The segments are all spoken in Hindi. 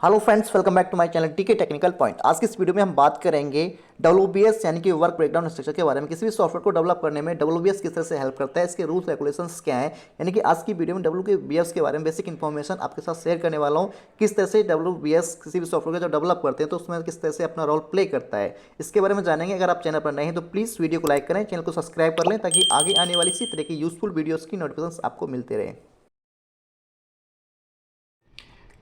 Hello friends, welcome back to my channel TK technical point. आज की इस वीडियो में हम बात करेंगे WBS यानी कि वर्क ब्रेकडाउन स्ट्रक्चर के बारे में। किसी भी सॉफ्टवेयर को डेवलप करने में WBS किस तरह से हेल्प करता है, इसके रूल्स रेगुलेशंस क्या हैं। यानी कि आज की वीडियो में WBS के बारे में बेसिक इन्फॉर्मेशन आपके साथ शेयर करने वाला हूँ। किस तरह से WBS किसी भी सॉफ्टवेयर का जब डेवलप करते हैं तो उसमें किस तरह से अपना रोल प्ले करता है, इसके बारे में जानेंगे। अगर आप चैनल पर नए हैं तो प्लीज़ वीडियो को लाइक करें, चैनल को सब्सक्राइब कर लें ताकि आगे आने वाली इसी तरह की यूजफुल वीडियोज़ की नोटिफिकेशन आपको मिलते रहे।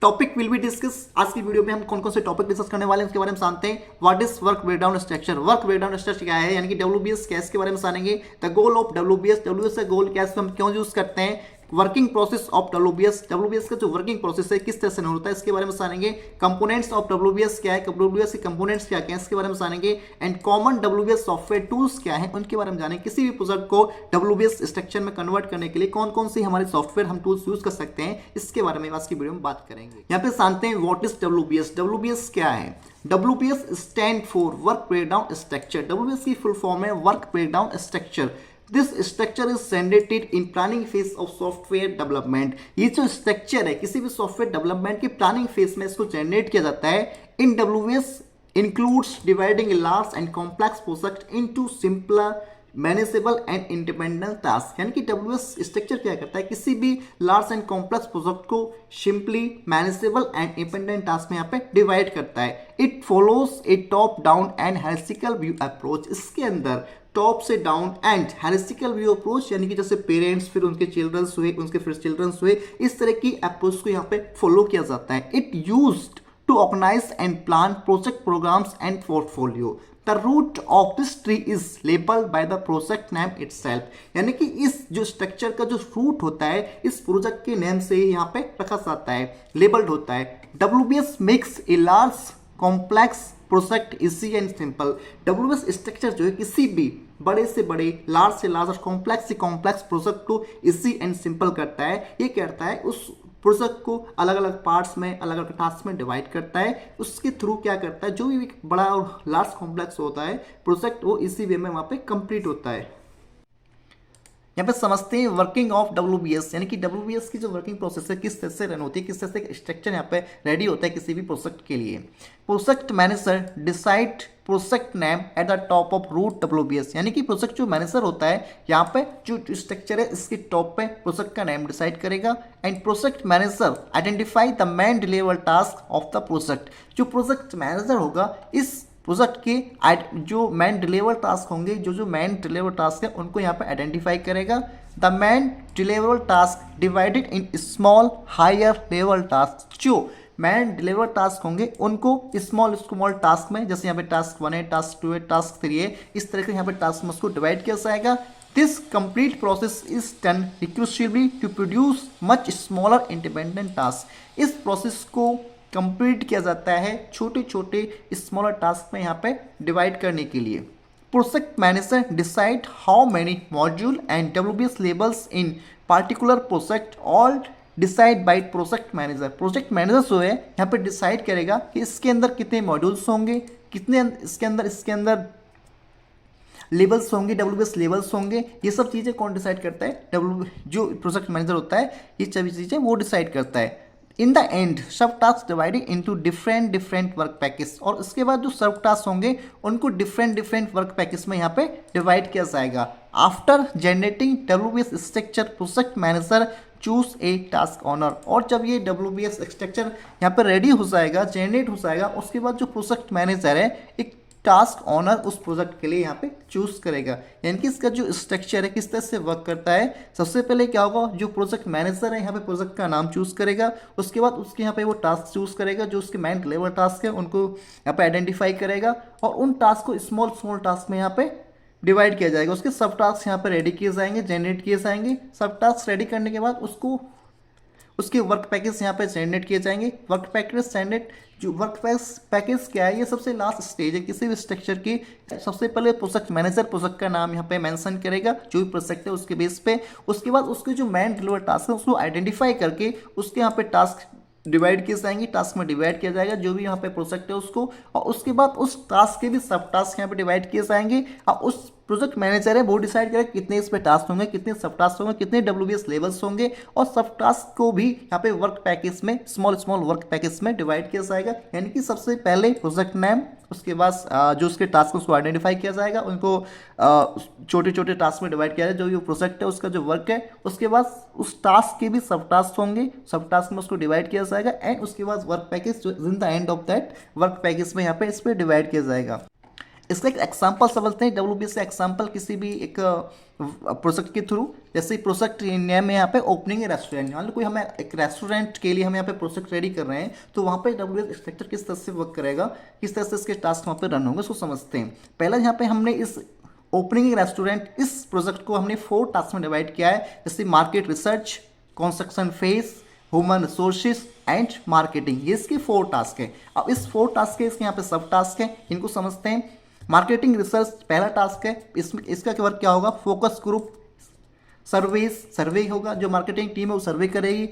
Topic will be discuss. आज की वीडियो में हम कौन कौन से टॉपिक डिस्कस करने वाले हैं उसके बारे में जानते हैं। What is work breakdown structure, work breakdown structure क्या है, यानी कि WBS क्या है, इसके बारे में जानेंगे। द गोल ऑफ WBS का गोल क्या है, हम क्यों यूज करते हैं, वर्किंग प्रोसेस ऑफ WBS का जो वर्किंग प्रोसेस है किस तरह से होता है इसके बारे में जानेंगे। कंपोनेंट्स ऑफ WBS क्या है, WBS के कंपोनेंट्स क्या क्या है इसके बारे में जानेंगे। And common WBS software tools क्या है उनके बारे में जानेंगे। किसी भी प्रोजेक्ट को WBS स्ट्रक्चर में कन्वर्ट करने के लिए कौन कौन से हमारे सॉफ्टवेयर हम टूल्स यूज कर सकते हैं इसके बारे में आज की वीडियो में बात करेंगे। यहाँ पे जानते हैं व्हाट इज WBS क्या है। WBS stand for work breakdown structure. WBS की फुल फॉर्म है work breakdown structure. This structure is generated in planning phase of software development. ये जो स्ट्रक्चर है किसी भी सॉफ्टवेयर डेवलपमेंट के प्लानिंग फेज में इसको जनरेट किया जाता है। इन WBS includes dividing a large and complex project into simpler manageable and independent task. यानी कि WBS स्ट्रक्चर क्या करता है, किसी भी लार्ज एंड कॉम्प्लेक्स प्रोजेक्ट को simply manageable and independent task में यहाँ पे डिवाइड करता है। It follows A top down and hierarchical view approach. इसके अंदर टॉप से down and hierarchical view approach, यानी कि जैसे पेरेंट्स फिर उनके चिल्ड्रंस हुए, उनके फिर चिल्ड्रंस हुए, इस तरह की अप्रोच को यहाँ पे फॉलो किया जाता है। It used to organize and plan project programs and portfolio. The root of this tree is labeled by the project name itself. यानी कि इस जो स्ट्रक्चर का जो रूट होता है इस प्रोजेक्ट के नेम से ही यहाँ पे रखा जाता है, लेबल्ड होता है। WBS makes a large complex project easy and simple. WBS structure जो है किसी भी बड़े से बड़े, लार्ज से लार्ज और कॉम्प्लेक्स से कॉम्प्लेक्स प्रोजेक्ट को इजी एंड सिंपल करता है। ये कहता है उस प्रोजेक्ट को अलग अलग पार्ट्स में, अलग अलग टास्क में डिवाइड करता है। उसके थ्रू क्या करता है, जो भी बड़ा और लार्ज कॉम्प्लेक्स होता है प्रोजेक्ट वो इसी वे में वहाँ पे कंप्लीट होता है। यहाँ पे समझते हैं वर्किंग ऑफ WBS, यानी कि WBS की जो वर्किंग प्रोसेस है किस तरह से रन होती है, किस तरह से स्ट्रक्चर यहाँ पे रेडी होता है किसी भी प्रोजेक्ट के लिए। Project manager decide project name at the top of root WBS। यानी कि प्रोजेक्ट जो मैनेजर होता है यहाँ पे जो स्ट्रक्चर है इसके टॉप पे प्रोजेक्ट का नेम डिसाइड करेगा। And project manager identify the main deliver task of the project. जो प्रोजेक्ट मैनेजर होगा इस प्रोजेक्ट के जो मैन डिलीवर टास्क होंगे, जो मैन डिलीवर टास्क है उनको यहाँ पे आइडेंटिफाई करेगा। The main deliver task divided in small higher level task. जो मैन डिलीवर टास्क होंगे उनको स्मॉल स्मॉल टास्क में, जैसे यहाँ पे टास्क 1 है, टास्क 2 है, टास्क 3 है, इस तरह के यहाँ पे टास्क में उसको डिवाइड किया जाएगा। This complete process is done recursively to produce much smaller independent task. इस प्रोसेस को कंप्लीट किया जाता है छोटे छोटे स्मॉलर टास्क में यहाँ पे डिवाइड करने के लिए। Project manager decide how many module and WBS levels in particular project, all decide by project manager. Project manager जो है यहाँ पे डिसाइड करेगा कि इसके अंदर कितने मॉड्यूल्स होंगे, कितने इसके अंदर लेबल्स होंगे, WBS लेबल्स होंगे। ये सब चीज़ें कौन डिसाइड करता है, जो प्रोजेक्ट मैनेजर होता है ये सभी चीज़ें वो डिसाइड करता है। इन द एंड सब task divided into different work package. और इसके बाद जो सब टास्क होंगे उनको डिफरेंट वर्क पैकेज में यहाँ पे डिवाइड किया जाएगा। After generating WBS structure project manager choose a task owner. और जब ये WBS स्ट्रक्चर यहाँ पे रेडी हो जाएगा, जनरेट हो जाएगा, उसके बाद जो प्रोजेक्ट मैनेजर है एक टास्क ऑनर उस प्रोजेक्ट के लिए यहाँ पे चूज करेगा। यानी कि इसका जो स्ट्रक्चर है किस तरह से वर्क करता है, सबसे पहले क्या होगा, जो प्रोजेक्ट मैनेजर है यहाँ पे प्रोजेक्ट का नाम चूज करेगा, उसके बाद उसके यहाँ पे वो टास्क चूज करेगा, जो उसके मेन डिलीवर टास्क है उनको यहाँ पे आइडेंटिफाई करेगा और उन टास्क को स्मॉल टास्क में यहाँ पे डिवाइड किया जाएगा। उसके सब टास्क यहाँ पे रेडी किए जाएंगे, जनरेट किए जाएंगे। सब टास्क रेडी करने के बाद उसके वर्क पैकेज यहाँ पे जनरेट किए जाएंगे। वर्क पैकेज जनरेट, जो वर्क पैकेज क्या है, ये सबसे लास्ट स्टेज है किसी भी स्ट्रक्चर की। सबसे पहले प्रोजेक्ट मैनेजर प्रोजेक्ट का नाम यहाँ पे मेंशन करेगा, जो भी प्रोजेक्ट है उसके बेस पे। उसके बाद उसके जो मैन डिलीवर टास्क है उसको आइडेंटिफाई करके उसके यहाँ पे टास्क डिवाइड किए जाएंगे, टास्क में डिवाइड किया जाएगा जो भी यहाँ पे प्रोजेक्ट है उसको। और उसके बाद उस टास्क के भी सब टास्क यहाँ पे डिवाइड किए जाएंगे और उस प्रोजेक्ट मैनेजर है वो डिसाइड करेगा कितने इस पे टास्क होंगे, कितने सब टास्क होंगे, कितने WBS लेवल्स होंगे, और सब टास्क को भी यहाँ पे वर्क पैकेज में स्मॉल वर्क पैकेज में डिवाइड किया जाएगा। यानी कि सबसे पहले प्रोजेक्ट नेम, उसके बाद जो उसके टास्क उसको आइडेंटिफाई किया जाएगा, उनको छोटे छोटे टास्क में डिवाइड किया जाए जो ये प्रोजेक्ट है उसका जो वर्क है। उसके बाद उस टास्क के भी सब टास्क होंगे, सब टास्क में उसको डिवाइड किया जाएगा, एंड उसके बाद वर्क पैकेज जो in the end of that work package में यहाँ पे इस पर डिवाइड किया जाएगा। इसका एक एग्जाम्पल समझते हैं WBS का एग्जाम्पल किसी भी एक प्रोजेक्ट के थ्रू। जैसे प्रोजेक्ट नेम है यहाँ पे ओपनिंग रेस्टोरेंट, मान लो कोई हमें एक रेस्टोरेंट के लिए हम यहाँ पे प्रोजेक्ट रेडी कर रहे हैं, तो वहाँ पे WBS स्ट्रक्चर किस तरह से वर्क करेगा, किस तरह से इसके टास्क वहाँ पे रन होंगे, उसको समझते हैं। पहला यहाँ पे हमने इस ओपनिंग रेस्टोरेंट इस प्रोजेक्ट को हमने 4 टास्क में डिवाइड किया है, जैसे market research, construction phase, human resources and marketing. ये इसके 4 टास्क है। अब इस 4 टास्क के इसके यहाँ पे सब टास्क है, इनको समझते हैं। मार्केटिंग रिसर्च पहला टास्क है, इसमें इसका वर्क क्या होगा, फोकस ग्रुप सर्वे होगा, जो मार्केटिंग टीम है वो सर्वे करेगी।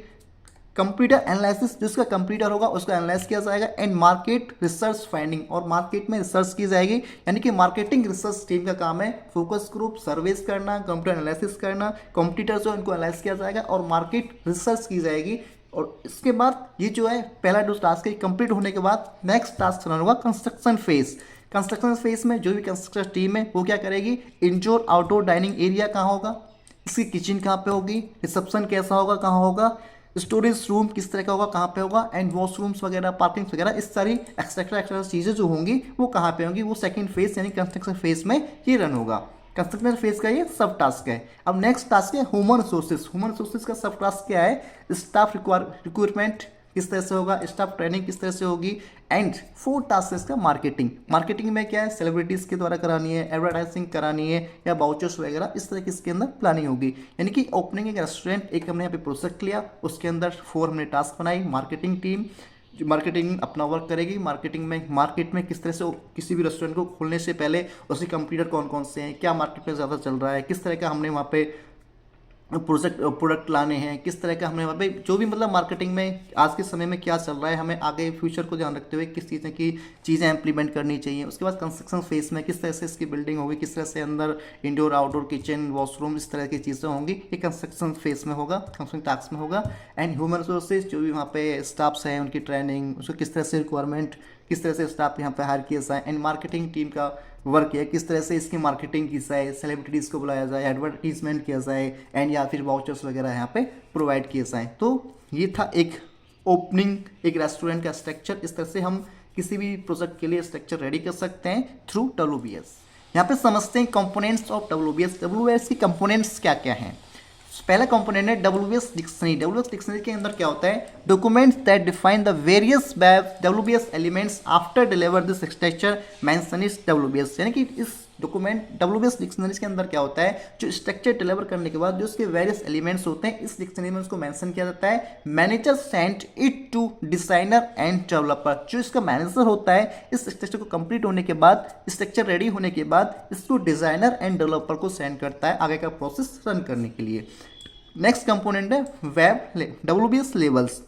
कंप्यूटर एनालिसिस, जिसका कंप्यूटर होगा उसको एनालाइज किया जाएगा, एंड मार्केट रिसर्च फाइंडिंग, और मार्केट में रिसर्च की जाएगी। यानी कि मार्केटिंग रिसर्च टीम का काम है फोकस ग्रुप सर्वेस करना, कंप्यूटर एनालिसिस करना, कंप्यूटर जो इनको एनालाइज किया जाएगा और मार्केट रिसर्च की जाएगी। और इसके बाद ये जो है पहला जो टास्क है कंप्लीट होने के बाद नेक्स्ट टास्क रन होगा कंस्ट्रक्शन फेज। कंस्ट्रक्शन फेज में जो भी कंस्ट्रक्शन टीम है वो क्या करेगी, इंडोर आउटडोर डाइनिंग एरिया कहाँ होगा, इसकी किचन कहाँ पे होगी, रिसेप्शन कैसा होगा, कहाँ होगा, स्टोरेज रूम किस तरह का होगा, कहाँ पे होगा, एंड वॉशरूम्स वगैरह, पार्किंग वगैरह, इस सारी एक्स्ट्रा चीज़ें जो होंगी वो कहाँ पे होंगी, वो सेकंड फेज यानी कंस्ट्रक्शन फेज में ये रन होगा। कंस्ट्रक्शन फेज का ये सब टास्क है। अब नेक्स्ट टास्क है ह्यूमन रिसोर्सेज। ह्यूमन रिसोर्सेज का सब टास्क क्या है, स्टाफ रिक्वायरमेंट किस तरह से होगा, स्टाफ ट्रेनिंग किस तरह से होगी, एंड 4 टास्क है इसका मार्केटिंग। मार्केटिंग में क्या है, सेलिब्रिटीज़ के द्वारा करानी है, एडवर्टाइजिंग करानी है, या बाउचर्स वगैरह, इस तरह की इसके अंदर प्लानिंग होगी। यानी कि ओपनिंग एक रेस्टोरेंट, एक हमने यहाँ पे प्रोजेक्ट लिया, उसके अंदर 4 हमने टास्क बनाई। मार्केटिंग टीम जो मार्केटिंग अपना वर्क करेगी, मार्केटिंग में मार्केट में किस तरह से किसी भी रेस्टोरेंट को खोलने से पहले उसके कंप्यूटर कौन कौन से हैं, क्या मार्केट में ज़्यादा चल रहा है, किस तरह का हमने वहाँ पे प्रोडक्ट लाने हैं, किस तरह का हमने वहाँ पे जो भी मतलब मार्केटिंग में आज के समय में क्या चल रहा है, हमें आगे फ्यूचर को ध्यान रखते हुए किस चीज़ें इंप्लीमेंट करनी चाहिए। उसके बाद कंस्ट्रक्शन फेज में किस तरह से इसकी बिल्डिंग होगी, किस तरह से अंदर इंडोर आउटडोर किचन वॉशरूम इस तरह की चीज़ें होंगी, ये कंस्ट्रक्शन फेज में होगा, कंस्ट्रक्शन टास्क में होगा। एंड ह्यूमन रिसोर्सेज जो भी वहाँ पे स्टाफ्स हैं उनकी ट्रेनिंग, उसको किस तरह से रिक्वायरमेंट, किस तरह से स्टाफ यहाँ पे हायर किया जाए, एंड मार्केटिंग टीम का वर्क है किस तरह से इसकी मार्केटिंग की जाए, सेलिब्रिटीज़ को बुलाया जाए, एडवर्टीजमेंट किया जाए, एंड या फिर वाउचर्स वगैरह यहाँ पे प्रोवाइड किए जाए। तो ये था एक ओपनिंग एक रेस्टोरेंट का स्ट्रक्चर। इस तरह से हम किसी भी प्रोजेक्ट के लिए स्ट्रक्चर रेडी कर सकते हैं थ्रू WBS। यहाँ पे समझते हैं कंपोनेंट्स ऑफ WBS। WBS की कंपोनेंट्स क्या क्या हैं। पहला कंपोनेंट है WBS डिक्शनरी। WBS डिक्शनरी के अंदर क्या होता है, documents that define the various WBS elements after deliver this structure mention is WBS। यानी कि इस डॉक्यूमेंट WBS डिक्शनरीज के अंदर क्या होता है, जो स्ट्रक्चर डिलीवर करने के बाद जो उसके वेरियस एलिमेंट्स होते हैं इस डिक्शनरी में उसको मेंशन किया जाता है। Manager send it to designer and developer. जो इसका मैनेजर होता है इस स्ट्रक्चर को कंप्लीट होने के बाद, स्ट्रक्चर रेडी होने के बाद इसको डिजाइनर एंड डेवलपर को सेंड करता है आगे का प्रोसेस रन करने के लिए। नेक्स्ट कंपोनेंट है web WBS levels.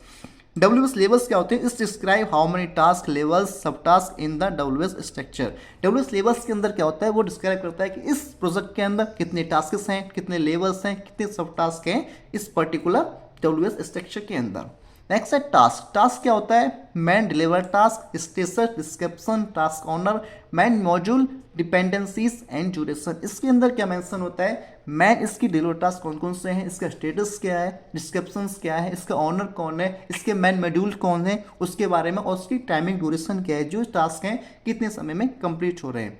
WBS levels क्या होते हैं, इस describe how many task levels sub task in the WBS structure. WBS levels के अंदर क्या होता है, वो डिस्क्राइब करता है कि इस प्रोजेक्ट के अंदर कितने टास्क हैं, कितने लेवल्स हैं, कितने सब टास्क हैं इस पर्टिकुलर WBS स्ट्रक्चर के अंदर। नेक्स्ट है टास्क। टास्क क्या होता है, main deliver task, status description, task owner, main module, dependencies and duration. इसके अंदर क्या मेंशन होता है, मैन इसकी डिलीवर टास्क कौन कौन से हैं, इसका स्टेटस क्या है, डिस्क्रिप्शंस क्या है, इसका ऑनर कौन है, इसके मैन मॉड्यूल कौन है उसके बारे में, और उसकी टाइमिंग ड्यूरेशन क्या है, जो टास्क हैं कितने समय में कंप्लीट हो रहे हैं।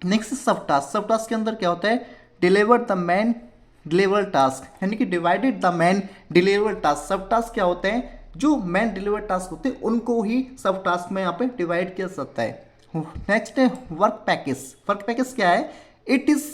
नेक्स्ट सब टास्क। सब टास्क के अंदर क्या होता है, deliver the main deliver task, यानी कि divided the main deliver task. सब टास्क क्या होते हैं, जो मैन डिलीवर टास्क होते हैं उनको ही सब टास्क में यहाँ पे डिवाइड किया जाता है। नेक्स्ट है वर्क पैकेज। वर्क पैकेज क्या है, it is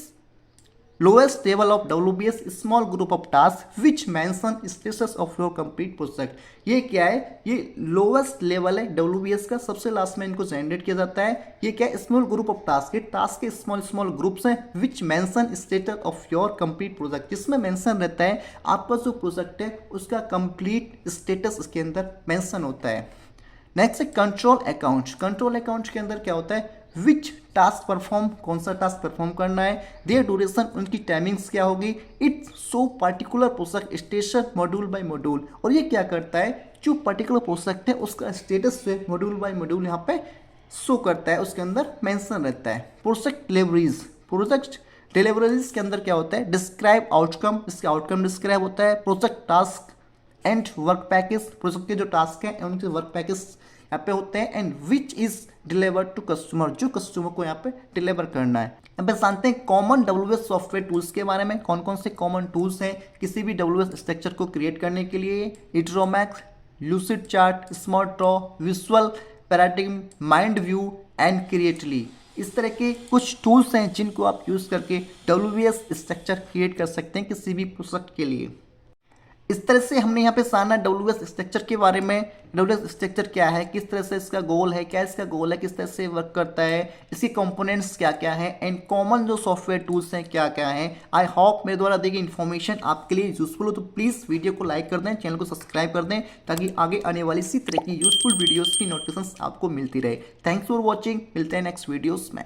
lowest level of WBS small group of task which mention status of your complete project. ये क्या है, ये लोएस्ट लेवल है WBS का, सबसे लास्ट में इनको जनरेट किया जाता है। ये क्या है, स्मॉल ग्रुप ऑफ टास्क है, टास्क के स्मॉल ग्रुप्स हैं which mention status of your complete project, जिसमें मेंशन रहता है आपका जो प्रोजेक्ट है उसका कंप्लीट स्टेटस इसके अंदर मेंशन होता है। नेक्स्ट है कंट्रोल अकाउंट। कंट्रोल अकाउंट के अंदर क्या होता है, विच टास्क परफॉर्म, कौन सा टास्क परफॉर्म करना है, देयर ड्यूरेशन, उनकी टाइमिंग्स क्या होगी, it show particular project status module by module. और ये क्या करता है, जो पर्टिकुलर प्रोजेक्ट है उसका स्टेटस से मॉड्यूल बाय मॉड्यूल यहाँ पे शो करता है, उसके अंदर मेंशन रहता है। प्रोजेक्ट डिलीवरीज, प्रोजेक्ट डिलीवरीज के अंदर क्या होता है, डिस्क्राइब आउटकम, इसका आउटकम डिस्क्राइब होता है। Project task and work package, project के जो टास्क हैं उनके वर्क पैकेज यहाँ पे होते हैं। And which is deliver to customer, जो कस्टमर को यहाँ पे डिलीवर करना है। यहाँ पे जानते हैं कॉमन WS सॉफ्टवेयर टूल्स के बारे में, कौन कौन से कॉमन टूल्स हैं किसी भी WS स्ट्रक्चर को क्रिएट करने के लिए। इट्रोमैक्स, Lucidchart, SmartDraw, Visual Paradigm, MindView and Creately. इस तरह के कुछ टूल्स हैं जिनको आप यूज़ करके WS स्ट्रक्चर क्रिएट कर सकते हैं किसी भी प्रोजेक्ट के लिए। इस तरह से हमने यहाँ पे जाना WS स्ट्रक्चर के बारे में। WS स्ट्रक्चर क्या है, किस तरह से इसका गोल है, क्या इसका गोल है, किस तरह से वर्क करता है, इसके कंपोनेंट्स क्या क्या है, एंड कॉमन जो सॉफ्टवेयर टूल्स हैं क्या क्या हैं। आई होप मेरे द्वारा दी गई इन्फॉर्मेशन आपके लिए यूजफुल हो, तो प्लीज़ वीडियो को लाइक कर दें, चैनल को सब्सक्राइब कर दें, ताकि आगे आने वाली इसी तरह की यूजफुल वीडियोज़ की नोटिफिकेशन आपको मिलती रहे। थैंक्स फॉर वॉचिंग, मिलते हैं नेक्स्ट वीडियोज़ में।